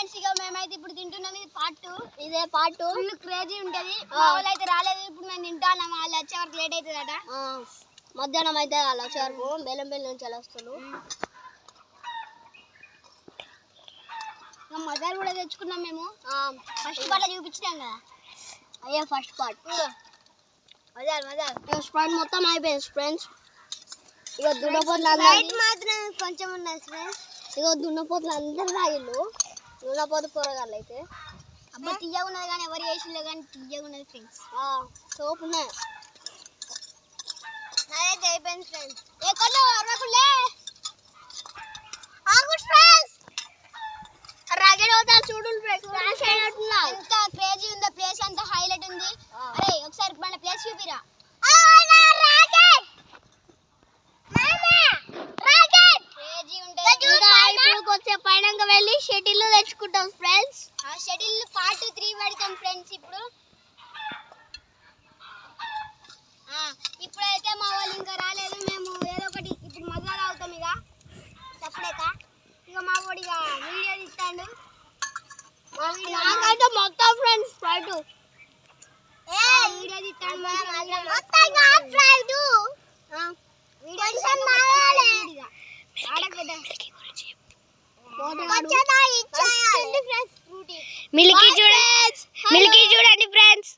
Friends ఇక మేమైతే ఇప్పుడు తింటున్నాం. ఇది పార్ట్ 2. ఇదే పార్ట్ 2 ఫుల్ క్రేజీ ఉంటది. మా వాళ్ళు అయితే రాలేదు. ఇప్పుడు మేము తింటాం. వాళ్ళు వచ్చే వరకు లేట్ అవుతుందట. మధ్యాహ్నం అయితే వాళ్ళు వచ్చే వరకు బెల్లంపల్లి నుంచి అలా వస్తారు. మజాలు కూడా తెచ్చుకున్నాం మేము. ఫస్ట్ పార్ట్ చూపించినాం కదా. అయ్యే ఫస్ట్ పార్ట్ మజాలు స్ప్రైట్ మొత్తం అయిపోయింది ఫ్రెండ్స్. ఇక దున్నపోతులు మాత్రం కొంచెం ఉన్నాయి ఫ్రెండ్స్. ఇక దున్నపోతులు అందరు తాగిళ్ళు. దున్నపోతు కూరగాయలు అయితే అబ్బా తీయగా ఉన్నది కానీ ఎవరు వేసిలే కానీ తీయగా ఉన్నది ఫ్రెండ్స్. సోపు ఉన్నాయి. అదైతే అయిపోయింది ఫ్రెండ్స్. ఎక్కడో అరకులే చూడు ఎంత క్రేజీ ఉందో. ప్లేస్ అంతా హైలైట్ ఉంది. అరే ఒకసారి మన ప్లేస్ చూపిరా. పైన వెళ్ళి షటిల్ తెచ్చుకుంటాం ఫ్రెండ్స్. ఆ షటిల్ పార్ట్ 3 పెడతాం ఫ్రెండ్స్. ఇప్పుడైతే మా వాళ్ళు ఇంకా రాలేదు. మేము ఏదో ఒకటి ఇప్పుడు మజాలు అవుతాం. ఇక సపరేక ఇక మా వాడు ఇక వీడియో తీస్తాడు. నాకైతే మొత్తం ఫ్రెండ్స్ ఫ్రైడ్ వీడియో తీస్తాడు. మిల్కీ చూడండి ఫ్రెండ్స్.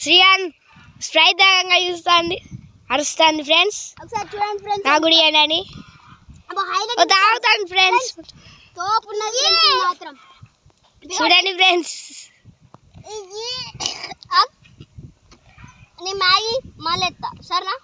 శ్రీయాన్ స్ప్రైట్ దాగంగా చూస్తుంది, అరుస్తుంది ఫ్రెండ్స్. ఒకసారి చూడండి ఫ్రెండ్స్. నా గుడి అని తాగుతాను ఫ్రెండ్స్. మాత్రం చూడండి ఫ్రెండ్స్. నీ మ్యాగీ మళ్ళీ ఎత్తా సరేనా.